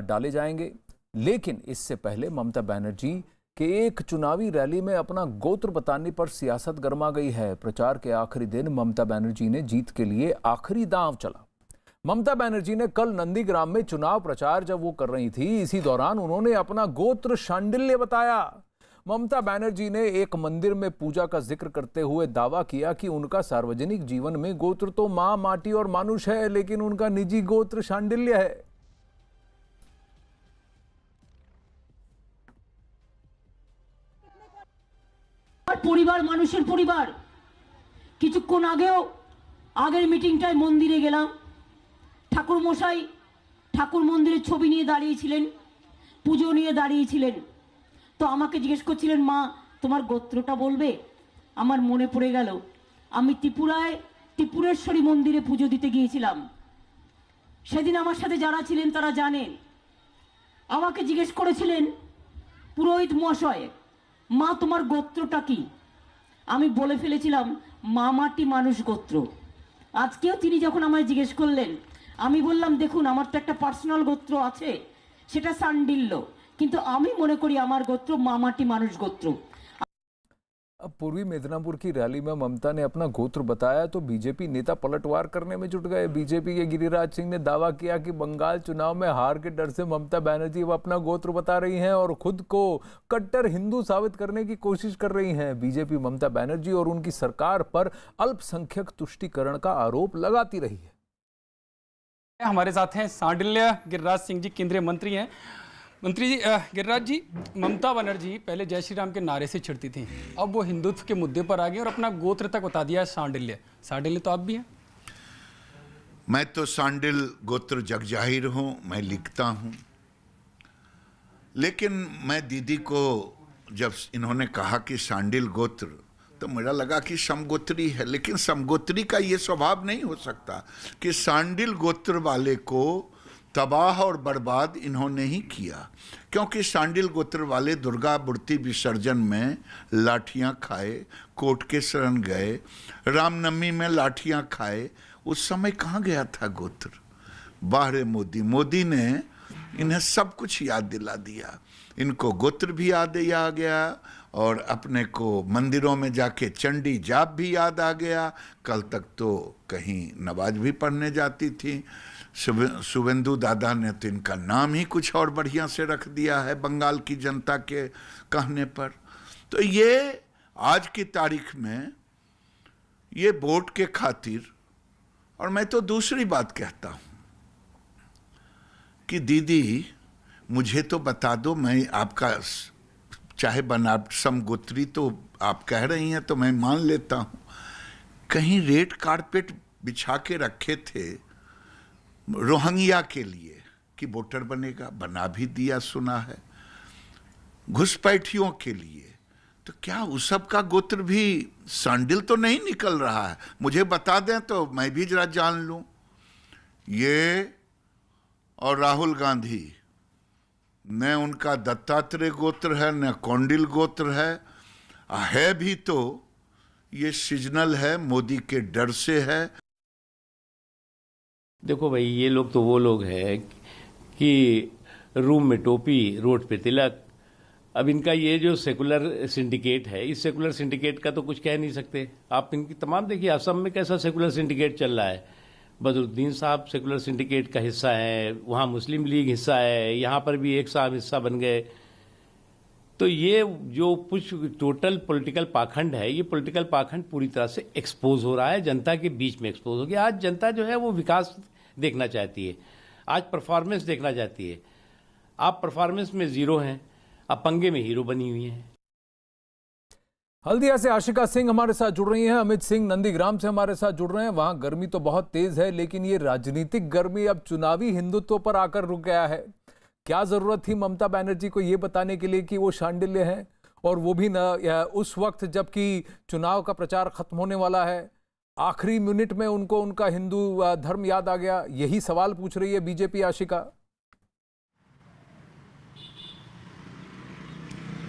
डाले जाएंगे। लेकिन इससे पहले ममता बनर्जी के एक चुनावी रैली में अपना गोत्र बताने पर सियासत गर्मा गई है। प्रचार के आखिरी दिन ममता बनर्जी ने जीत के लिए आखिरी दांव चला। ममता बनर्जी ने कल नंदीग्राम में चुनाव प्रचार जब वो कर रही थी, इसी दौरान उन्होंने अपना गोत्र शांडिल्य बताया। ममता बनर्जी ने एक मंदिर में पूजा का जिक्र करते हुए दावा किया कि उनका सार्वजनिक जीवन में गोत्र तो मां, माटी और मानुष है, लेकिन उनका निजी गोत्र शांडिल्य है। পরিবার মানুষের পরিবার। কিছুক্ষণ আগেও আগের মিটিংটায় মন্দিরে গেলাম, ঠাকুর মশাই ঠাকুর মন্দিরের ছবি নিয়ে দাঁড়িয়েছিলেন, পুজো নিয়ে দাঁড়িয়েছিলেন। তো আমাকে জিজ্ঞেস করছিলেন, মা তোমার গোত্রটা বলবে? আমার মনে পড়ে গেল আমি ত্রিপুরায় ত্রিপুরেশ্বরী মন্দিরে পুজো দিতে গিয়েছিলাম। সেদিন আমার সাথে যারা ছিলেন তারা জানেন, আমাকে জিজ্ঞেস করেছিলেন পুরোহিত মহাশয়, মা তোমার গোত্রটা কি? আমি বলে ফেলেছিলাম মা মাটি মানুষ গোত্র। আজকেও তিনি যখন আমায় জিজ্ঞেস করলেন, আমি বললাম দেখুন আমার তো একটা পার্সোনাল গোত্র আছে, সেটা শান্ডিল্য, কিন্তু আমি মনে করি আমার গোত্র মা মাটি মানুষ গোত্র। अब पूर्वी मिदनापुर की रैली में ममता ने अपना गोत्र बताया तो बीजेपी नेता पलटवार करने में जुट गए। बीजेपी के गिरिराज सिंह ने दावा किया कि बंगाल चुनाव में हार के डर से ममता बनर्जी अब अपना गोत्र बता रही हैं और खुद को कट्टर हिंदू साबित करने की कोशिश कर रही हैं। बीजेपी ममता बनर्जी और उनकी सरकार पर अल्पसंख्यक तुष्टीकरण का आरोप लगाती रही है। हमारे साथ हैं सांडिल्य गिरिराज सिंह जी, केंद्रीय मंत्री हैं। मंत्री जी, गिरिराज जी, ममता बनर्जी पहले जय श्री राम के नारे से छिड़ती थी, अब वो हिंदुत्व के मुद्दे पर आ गई और अपना गोत्र तक बता दिया है सांडिल्य। सांडिल्य तो आप भी हैं। मैं तो सांडिल गोत्र जगजाहिर हूँ, मैं लिखता हूँ। लेकिन मैं दीदी को जब इन्होंने कहा कि सांडिल गोत्र, तो मेरा लगा कि समगोत्री है, लेकिन समगोत्री का ये स्वभाव नहीं हो सकता कि सांडिल गोत्र वाले को तबाह और बर्बाद इन्होंने ही किया, क्योंकि सांडिल गोत्र वाले दुर्गा मूर्ति विसर्जन में लाठियां खाए, कोर्ट के शरण गए, रामनवमी में लाठियां खाए। उस समय कहाँ गया था गोत्र? बाहरे मोदी ने इन्हें सब कुछ याद दिला दिया। इनको गोत्र भी याद आ गया और अपने को मंदिरों में जाके चंडी जाप भी याद आ गया। कल तक तो कहीं नमाज भी पढ़ने जाती थी। शुभेंदु दादा ने तो इनका नाम ही कुछ और बढ़िया से रख दिया है बंगाल की जनता के कहने पर। तो ये आज की तारीख में ये वोट के खातिर, और मैं तो दूसरी बात कहता हूँ कि दीदी मुझे तो बता दो, मैं आपका चाहे बना समगोत्री तो आप कह रही हैं तो मैं मान लेता हूँ, कहीं रेड कारपेट बिछा के रखे थे रोहिंग्या के लिए कि वोटर बनेगा, बना भी दिया सुना है। घुसपैठियों के लिए तो क्या उस सब का गोत्र भी सांडिल तो नहीं निकल रहा है? मुझे बता दें तो मैं भी जरा जान लूं। ये और राहुल गांधी, न उनका दत्तात्रेय गोत्र है न कौंडिल गोत्र है भी तो ये सीजनल है, मोदी के डर से है। देखो भाई, ये लोग तो वो लोग हैं कि रूम में टोपी रोड पे तिलक। अब इनका ये जो सेकुलर सिंडिकेट है, इस सेकुलर सिंडिकेट का तो कुछ कह नहीं सकते आप। इनकी तमाम देखिए असम में कैसा सेकुलर सिंडिकेट चल रहा है। बदरुद्दीन साहब सेकुलर सिंडिकेट का हिस्सा है, वहाँ मुस्लिम लीग हिस्सा है, यहाँ पर भी एक साहब हिस्सा बन गए। तो ये जो कुछ टोटल पॉलिटिकल पाखंड है, ये पॉलिटिकल पाखंड पूरी तरह से एक्सपोज हो रहा है, जनता के बीच में एक्सपोज हो गया। आज जनता जो है वो विकास देखना चाहती है, आज परफॉर्मेंस देखना चाहती है। आप परफॉर्मेंस में जीरो हैं, आप पंगे में हीरो बनी हुई हैं। हल्दिया से आशिका सिंह हमारे साथ जुड़ रही हैं, अमित सिंह नंदीग्राम से हमारे साथ जुड़ रहे हैं। वहां गर्मी तो बहुत तेज है, लेकिन ये राजनीतिक गर्मी अब चुनावी हिंदुत्व पर आकर रुक गया है। क्या जरूरत थी ममता बनर्जी को ये बताने के लिए कि वो शांडिल्य है, और वो भी न उस वक्त जबकि चुनाव का प्रचार खत्म होने वाला है? आखिरी मिनट में उनको उनका हिंदू धर्म याद आ गया, यही सवाल पूछ रही है बीजेपी आशिका।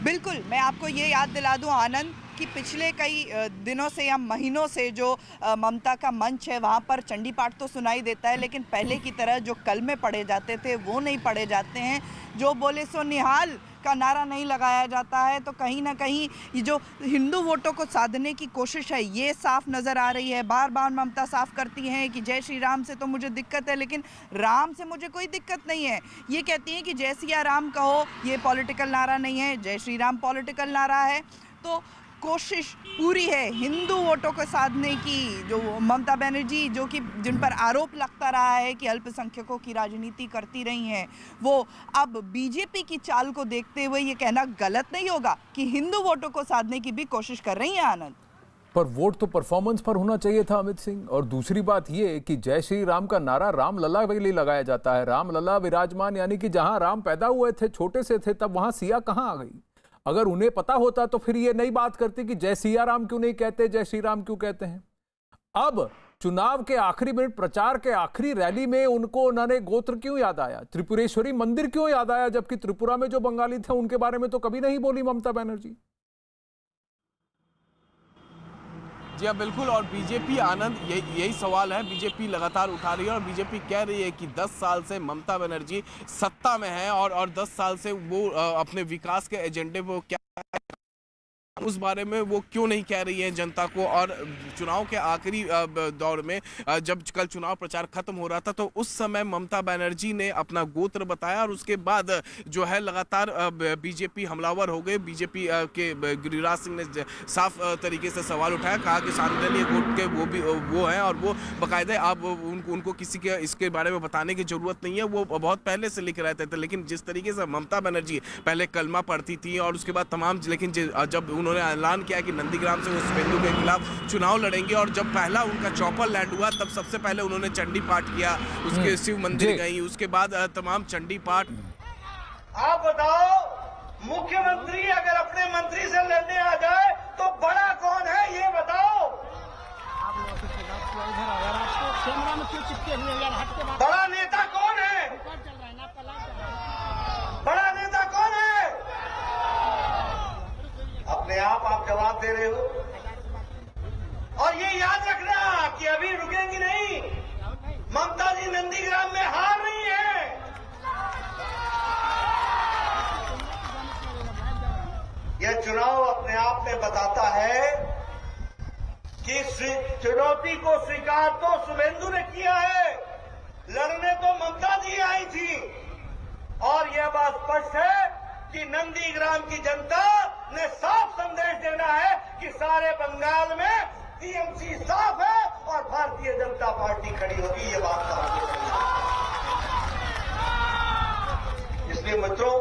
बिल्कुल, मैं आपको ये याद दिला दूं आनंद कि पिछले कई दिनों से या महीनों से जो ममता का मंच है वहाँ पर चंडी पाठ तो सुनाई देता है, लेकिन पहले की तरह जो कलमे पढ़े जाते थे वो नहीं पढ़े जाते हैं। जो बोले सो निहाल का नारा नहीं लगाया जाता है। तो कहीं ना कहीं ये जो हिंदू वोटों को साधने की कोशिश है ये साफ नज़र आ रही है। बार बार ममता साफ करती हैं कि जय श्री राम से तो मुझे दिक्कत है, लेकिन राम से मुझे कोई दिक्कत नहीं है। ये कहती हैं कि जय सिया राम कहो, ये पॉलिटिकल नारा नहीं है, जय श्री राम पॉलिटिकल नारा है। तो कोशिश पूरी है हिंदू वोटों को साधने की। जो ममता बनर्जी जो कि जिन पर आरोप लगता रहा है कि अल्पसंख्यकों की राजनीति करती रही हैं, वो अब बीजेपी की चाल को देखते हुए ये कहना गलत नहीं होगा कि हिंदू वोटों को साधने की भी कोशिश कर रही हैं। आनंद, पर वोट तो परफॉर्मेंस पर होना चाहिए था अमित सिंह। और दूसरी बात ये कि जय श्री राम का नारा रामलला के लिए लगाया जाता है। रामलला विराजमान, यानी कि जहां राम पैदा हुए थे, छोटे से थे, तब वहां सिया कहां आ गई? अगर उन्हें पता होता तो फिर ये नई बात करती कि जय सिया राम क्यों नहीं कहते, जय श्री राम क्यों कहते हैं। अब चुनाव के आखिरी मिनट, प्रचार के आखिरी रैली में उनको उन्होंने गोत्र क्यों याद आया, त्रिपुरेश्वरी मंदिर क्यों याद आया, जबकि त्रिपुरा में जो बंगाली थे उनके बारे में तो कभी नहीं बोली ममता बनर्जी। जी हाँ, बिल्कुल। और बीजेपी, आनंद, यही सवाल है बीजेपी लगातार उठा रही है और बीजेपी कह रही है कि 10 साल से ममता बनर्जी सत्ता में है और 10 साल से वो अपने विकास के एजेंडे वो क्या उस बारे में वो क्यों नहीं कह रही है जनता को। और चुनाव के आखिरी दौर में जब कल चुनाव प्रचार खत्म हो रहा था तो उस समय ममता बनर्जी ने अपना गोत्र बताया और उसके बाद जो है लगातार बीजेपी हमलावर हो गए। बीजेपी के गिरिराज सिंह ने साफ तरीके से सवाल उठाया, कहा कि शांडिल्य गोत्र के वो हैं और वो बाकायदे आप उनको किसी के इसके बारे में बताने की जरूरत नहीं है, वो बहुत पहले से लिख रहते थे। लेकिन जिस तरीके से ममता बनर्जी पहले कलमा पढ़ती थी और उसके बाद तमाम, लेकिन जब उन्होंने ऐलान किया कि नंदीग्राम से वो शुभेंदु के खिलाफ चुनाव लड़ेंगे और जब पहला उनका चॉपर लैंड हुआ तब सबसे पहले उन्होंने चंडी पाठ किया, उसके शिव मंदिर गई, उसके बाद तमाम चंडी पाठ। आप बताओ, मुख्यमंत्री अगर अपने मंत्री से लड़ने आ जाए तो बड़ा कौन है ये बताओ। बड़ा नेता कौन है? बड़ा नेता कौन है? अपने आप जवाब दे रहे हो। और ये याद रखना कि अभी रुकेंगी नहीं। ममता जी नंदीग्राम में हार रही है। यह चुनाव अपने आप में बताता है कि चुनौती को स्वीकार तो शुभेंदु ने किया है, लड़ने तो ममता जी आई थी। और यह बात स्पष्ट है कि नंदीग्राम की जनता ने साफ संदेश देना है कि सारे बंगाल में टीएमसी साफ है और भारतीय जनता पार्टी खड़ी होगी। ये बात साफ है। इसलिए मित्रों,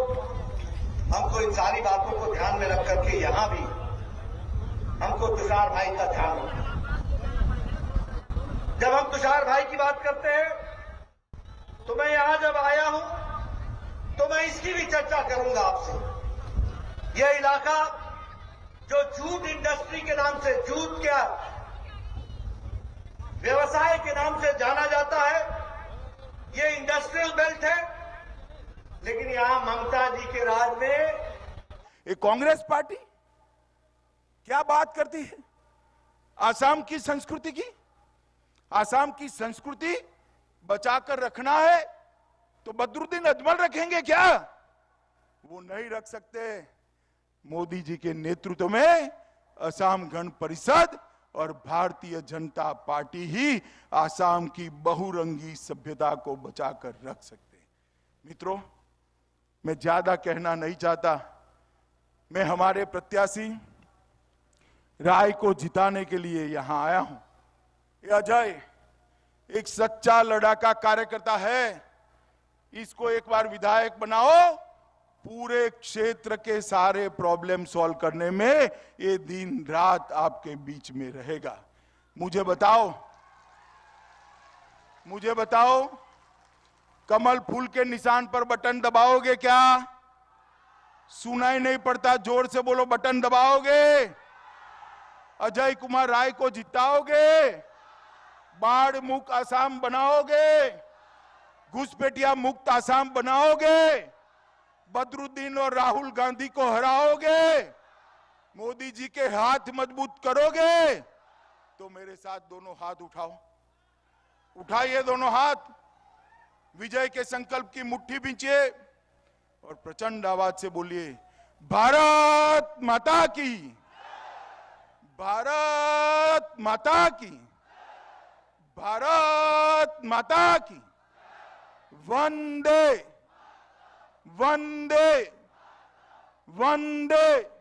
हमको इन सारी बातों को ध्यान में रख करके यहां भी हमको तुषार भाई का ध्यान रखना। जब हम तुषार भाई की बात करते हैं तो मैं यहां जब आया हूं तो मैं इसकी भी चर्चा करूंगा आपसे। यह इलाका जो जूट इंडस्ट्री के नाम से, जूट क्या व्यवसाय के नाम से जाना जाता है, ये इंडस्ट्रियल बेल्ट है। लेकिन यहां ममता जी के राज में ये कांग्रेस पार्टी क्या बात करती है आसाम की संस्कृति की। आसाम की संस्कृति बचाकर रखना है तो बदरुद्दीन अजमल रखेंगे क्या? वो नहीं रख सकते। मोदी जी के नेतृत्व में असम गण परिषद और भारतीय जनता पार्टी ही आसाम की बहुरंगी सभ्यता को बचाकर रख सकते हैं। मित्रों, मैं ज्यादा कहना नहीं चाहता। मैं हमारे प्रत्याशी राय को जिताने के लिए यहां आया हूं। ये अजय एक सच्चा लड़ाका कार्यकर्ता है। इसको एक बार विधायक बनाओ, पूरे क्षेत्र के सारे प्रॉब्लम सॉल्व करने में ये दिन रात आपके बीच में रहेगा। मुझे बताओ, कमल फूल के निशान पर बटन दबाओगे क्या? सुनाई नहीं पड़ता, जोर से बोलो, बटन दबाओगे? अजय कुमार राय को जिताओगे? बाढ़ मुक्त आसाम बनाओगे? घुसपैठिया मुक्त आसाम बनाओगे? बदरुद्दीन और राहुल गांधी को हराओगे? मोदी जी के हाथ मजबूत करोगे तो मेरे साथ दोनों हाथ उठाओ, उठाइए दोनों हाथ, विजय के संकल्प की मुट्ठी बींचिए और प्रचंड आवाज से बोलिए, भारत माता की, भारत माता की, भारत माता की, वंदे वंदे वंदे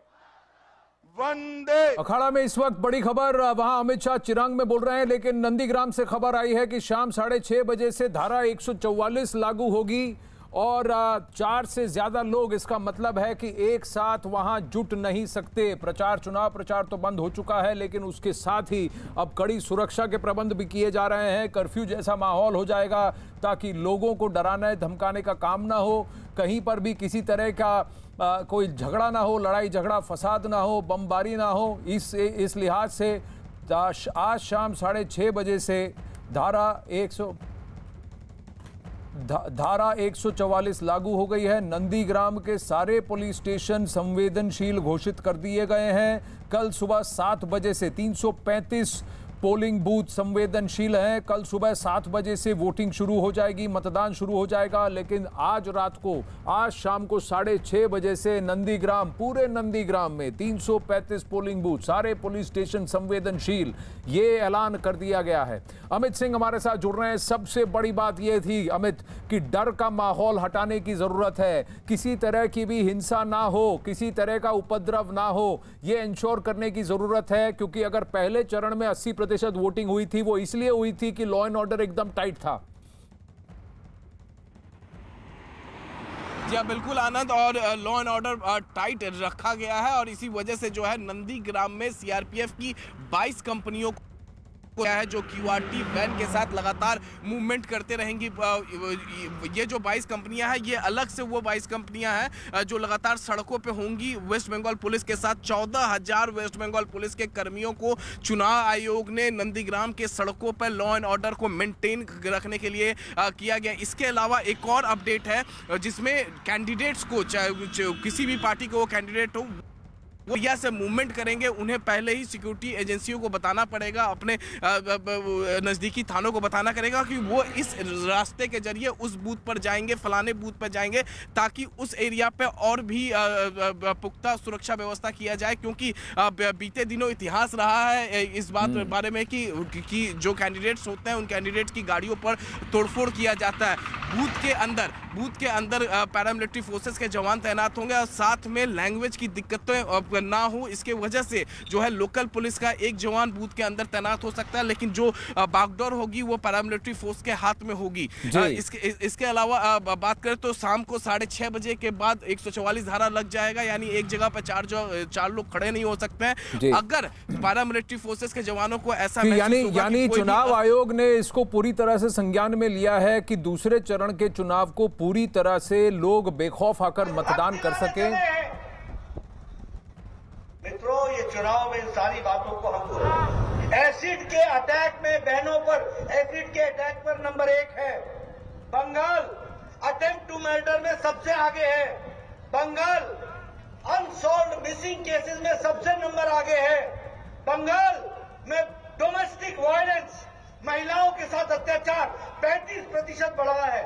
वंदे। अखाड़ा में इस वक्त बड़ी खबर, वहां अमित शाह चिरांग में बोल रहे हैं, लेकिन नंदीग्राम से खबर आई है कि शाम 6:30 बजे से धारा 144 लागू होगी और 4 से ज्यादा लोग, इसका मतलब है कि एक साथ वहां जुट नहीं सकते। चुनाव प्रचार तो बंद हो चुका है, लेकिन उसके साथ ही अब कड़ी सुरक्षा के प्रबंध भी किए जा रहे हैं। कर्फ्यू जैसा माहौल हो जाएगा ताकि लोगों को डराने धमकाने का काम ना हो, कहीं पर भी किसी तरह का कोई झगड़ा ना हो, लड़ाई झगड़ा फसाद ना हो, बमबारी ना हो। इस लिहाज से आज शाम 6:30 बजे से धारा 144 लागू हो गई है। नंदीग्राम के सारे पुलिस स्टेशन संवेदनशील घोषित कर दिए गए हैं। कल सुबह 7 बजे से 335 पोलिंग बूथ संवेदनशील हैं। कल सुबह 7 बजे से वोटिंग शुरू हो जाएगी, मतदान शुरू हो जाएगा। लेकिन आज शाम को 6:30 बजे से नंदीग्राम, पूरे नंदीग्राम में 335 पोलिंग बूथ, सारे पुलिस स्टेशन संवेदनशील, ये ऐलान कर दिया गया है। अमित सिंह हमारे साथ जुड़ रहे हैं। सबसे बड़ी बात यह थी अमित कि डर का माहौल हटाने की जरूरत है, किसी तरह की भी हिंसा ना हो, किसी तरह का उपद्रव ना हो, यह इंश्योर करने की जरूरत है। क्योंकि अगर पहले चरण में 80% वोटिंग हुई थी, वो इसलिए हुई थी कि लॉ एंड ऑर्डर एकदम टाइट था। जी हाँ, बिल्कुल आनंद, और लॉ एंड ऑर्डर टाइट रखा गया है और इसी वजह से जो है नंदीग्राम में सीआरपीएफ की 22 कंपनियों को है जो क्यूआरटी वैन के साथ लगातार मूवमेंट करते रहेंगी। ये जो 22 कंपनियां हैं, ये अलग से वो 22 कंपनियां हैं जो लगातार सड़कों पे होंगी वेस्ट बंगाल पुलिस के साथ। 14,000 वेस्ट बंगाल पुलिस के कर्मियों को चुनाव आयोग ने नंदीग्राम के सड़कों पर लॉ एंड ऑर्डर को मेंटेन रखने के लिए किया गया। इसके अलावा एक और अपडेट है जिसमें कैंडिडेट्स को, चाहे किसी भी पार्टी को वो कैंडिडेट हो, वो यहाँ से मूवमेंट करेंगे, उन्हें पहले ही सिक्योरिटी एजेंसियों को बताना पड़ेगा, अपने नज़दीकी थानों को बताना करेगा कि वो इस रास्ते के जरिए उस बूथ पर जाएंगे, फलाने बूथ पर जाएंगे, ताकि उस एरिया पे और भी पुख्ता सुरक्षा व्यवस्था किया जाए। क्योंकि बीते दिनों इतिहास रहा है इस बारे में कि जो कैंडिडेट्स होते हैं उन कैंडिडेट्स की गाड़ियों पर तोड़फोड़ किया जाता है। बूथ के अंदर पैरामिलिट्री फोर्सेस के जवान तैनात होंगे और साथ में लैंग्वेज की दिक्कतें ना हो, इसके वजह से जो है लोकल पुलिस का एक जवान बूथ के अंदर तैनात हो सकता है, लेकिन जो बागडोर होगी वो पैरामिलिट्री फोर्स के हाथ में होगी। इसके अलावा बात करें तो शाम को 6:30 बजे के बाद 144 धारा लग जाएगा, यानी एक जगह पर चार लोग खड़े नहीं हो सकते हैं। अगर पैरामिलिट्री फोर्सेस के जवानों को ऐसा यानी चुनाव आयोग ने इसको पूरी तरह से संज्ञान में लिया है कि दूसरे चरण के चुनाव को पूरी तरह से लोग बेखौफ आकर मतदान कर सके। मित्रों, ये चुनाव में इन सारी बातों को हम एसिड के अटैक में, बहनों पर एसिड के अटैक पर नंबर 1 है बंगाल। अटेम्प्ट टू मर्डर में सबसे आगे है बंगाल। अनसॉल्व्ड मिसिंग केसेस में सबसे नंबर आगे है बंगाल। में डोमेस्टिक वायलेंस, महिलाओं के साथ अत्याचार 35% बढ़ा है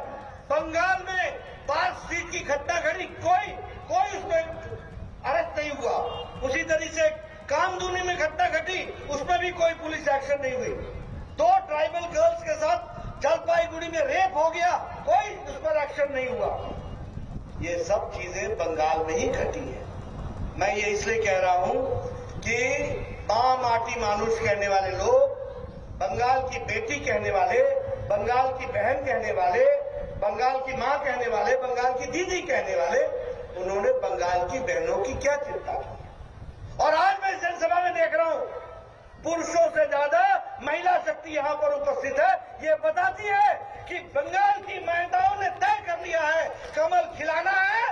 बंगाल में। 5 सीट की घटना घटी, कोई उसमें अरेस्ट नहीं हुआ। उसी तरीके से कामदूनी में घटना घटी, उसमें भी कोई पुलिस एक्शन नहीं हुई। 2 ट्राइबल गर्ल्स के साथ जलपाईगुड़ी में रेप हो गया, कोई उस पर एक्शन नहीं हुआ। ये सब चीजें बंगाल में ही घटी है। मैं ये इसलिए कह रहा हूं कि माटी मानुष कहने वाले लोग, बंगाल की बेटी कहने वाले, बंगाल की बहन कहने वाले, बंगाल की मां कहने वाले, बंगाल की दीदी कहने वाले, उन्होंने बंगाल की बहनों की क्या चिंता की। और आज मैं इस जनसभा में देख रहा हूं, पुरुषों से ज्यादा महिला शक्ति यहां पर उपस्थित है। ये बताती है कि बंगाल की महिलाओं ने तय कर लिया है कमल खिलाना है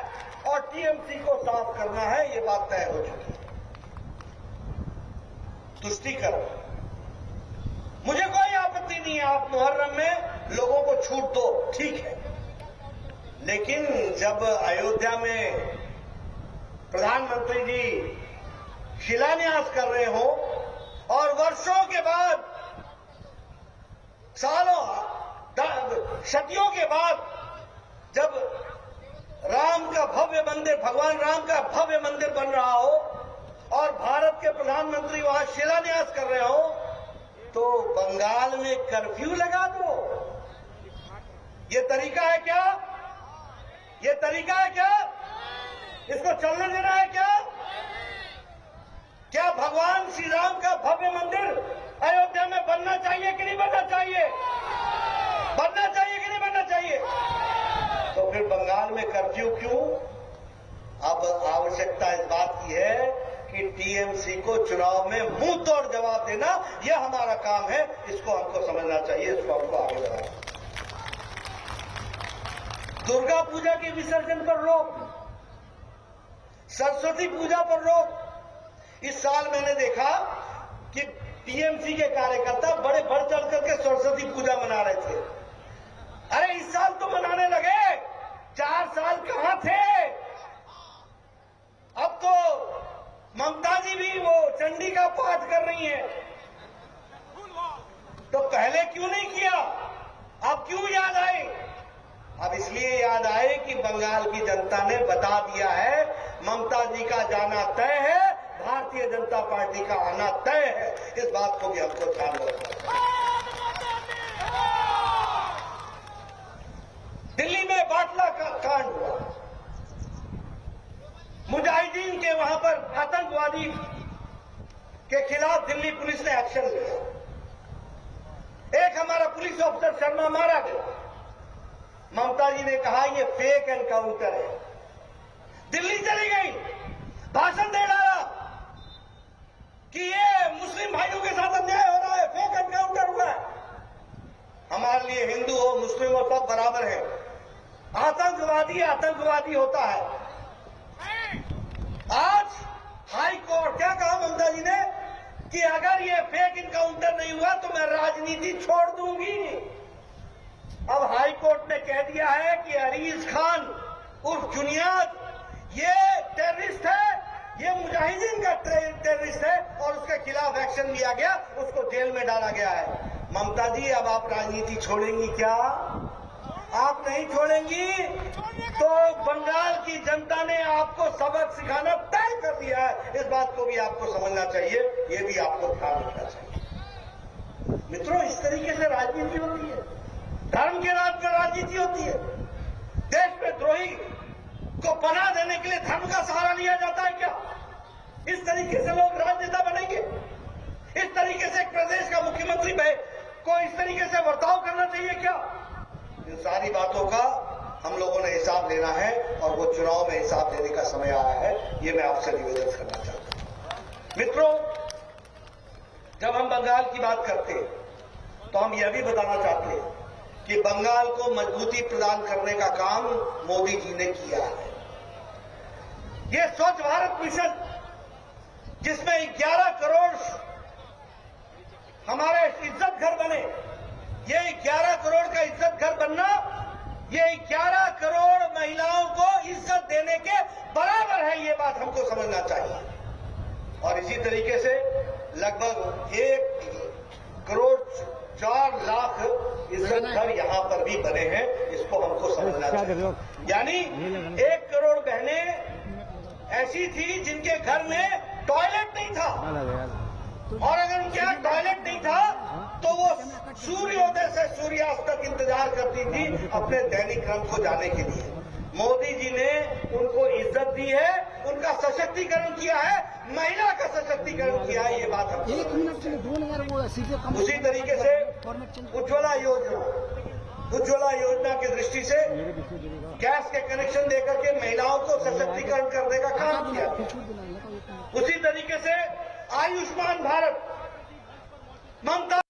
और टीएमसी को साफ करना है। ये बात तय हो चुकी है। तुष्टीकरण, मुझे कोई आपत्ति नहीं है, आप मुहर्रम में लोगों को छूट दो, ठीक है। लेकिन जब अयोध्या में प्रधानमंत्री जी शिलान्यास कर रहे हो और वर्षों के बाद, सालों, शतियों के बाद जब राम का भव्य मंदिर, भगवान राम का भव्य मंदिर बन रहा हो और भारत के प्रधानमंत्री वहां शिलान्यास कर रहे हो, तो बंगाल में कर्फ्यू लगा दो। ये तरीका है क्या? ये तरीका है क्या? इसको चलने देना है क्या? क्या भगवान श्री राम का भव्य मंदिर अयोध्या में बनना चाहिए कि नहीं बनना चाहिए? बनना चाहिए कि नहीं बनना चाहिए? तो फिर बंगाल में कर्फ्यू क्यों? अब आवश्यकता इस बात की है कि टीएमसी को चुनाव में मुंह तोड़ जवाब देना, यह हमारा काम है। इसको हमको समझना चाहिए, इसको हमको आगे बढ़ाना। दुर्गा पूजा के विसर्जन पर रोक, सरस्वती पूजा पर रोक। इस साल मैंने देखा कि टीएमसी के कार्यकर्ता बड़े बढ़ चढ़ करके सरस्वती पूजा मना रहे थे। अरे इस साल तो मनाने लगे, 4 साल कहां थे? अब तो ममता जी भी वो चंडी का पाठ कर रही हैं, तो पहले क्यों नहीं किया? अब क्यों याद आए? अब इसलिए याद आए कि बंगाल की जनता ने बता दिया है ममता जी का जाना तय है, भारतीय जनता पार्टी का आना तय है। इस बात को भी हमको ध्यान रखना है। दिल्ली में बाटला का कांड हुआ, मुजाहिदीन के वहां पर आतंकवादी के खिलाफ दिल्ली पुलिस ने एक्शन लिया। एक हमारा पुलिस ऑफिसर शर्मा मारा गया। ममता जी ने कहा ये फेक एनकाउंटर है। दिल्ली चली गई, भाषण दे डाला कि ये मुस्लिम भाइयों के साथ अन्याय हो रहा है, फेक एनकाउंटर हुआ है। हमारे लिए हिंदू हो मुस्लिम हो सब बराबर है। आतंकवादी आतंकवादी होता है। आज हाई कोर्ट क्या कहा ममता जी ने कि अगर ये फेक एनकाउंटर नहीं हुआ तो मैं राजनीति छोड़ दूंगी। अब हाई कोर्ट ने कह दिया है कि अरीज खान उर्फ जुनियाद ये टेररिस्ट है, ये मुजाहिदीन का टेररिस्ट है और उसके खिलाफ एक्शन लिया गया, उसको जेल में डाला गया है। ममता जी अब आप राजनीति छोड़ेंगी क्या? आप नहीं छोड़ेंगी तो बंगाल की जनता ने आपको सबक सिखाना तय कर दिया है। इस बात को भी आपको समझना चाहिए, ये भी आपको ध्यान रखना चाहिए। मित्रों, इस तरीके से राजनीति होती है, धर्म के नाम पर राजनीति होती है। देश में द्रोही को पनाह देने के लिए धर्म का सहारा लिया जाता है क्या? इस तरीके से लोग राजनेता बनेंगे? इस तरीके से एक प्रदेश का मुख्यमंत्री को इस तरीके से बर्ताव करना चाहिए क्या? इन सारी बातों का हम लोगों ने हिसाब लेना है और वो चुनाव में हिसाब देने का समय आया है, ये मैं आपसे निवेदन करना चाहता हूं। मित्रों, जब हम बंगाल की बात करते हैं तो हम यह भी बताना चाहते हैं कि बंगाल को मजबूती प्रदान करने का काम मोदी जी ने किया है। ये स्वच्छ भारत मिशन जिसमें 11 करोड़ हमारे इज्जत घर बने, ये 11 करोड़ का इज्जत घर बनना ये 11 करोड़ महिलाओं को इज्जत देने के बराबर है, ये बात हमको समझना चाहिए। और इसी तरीके से लगभग 1 करोड़ 4 लाख इज्जत घर यहां पर भी बने हैं, इसको हमको समझना चाहिए। यानी 1 करोड़ बहनें ऐसी थी जिनके घर में टॉयलेट नहीं था, और अगर उनके यहाँ टॉयलेट नहीं था तो वो सूर्योदय से सूर्यास्त तक इंतजार करती थी अपने दैनिक क्रम को जाने के लिए। मोदी जी ने उनको इज्जत दी है, उनका सशक्तिकरण किया है, महिला का सशक्तिकरण किया है, ये बात हम। उसी तरीके से उज्ज्वला योजना की दृष्टि से गैस के कनेक्शन देकर के महिलाओं को सशक्तिकरण करने का काम किया। उसी तरीके से आयुष्मान भारत ममता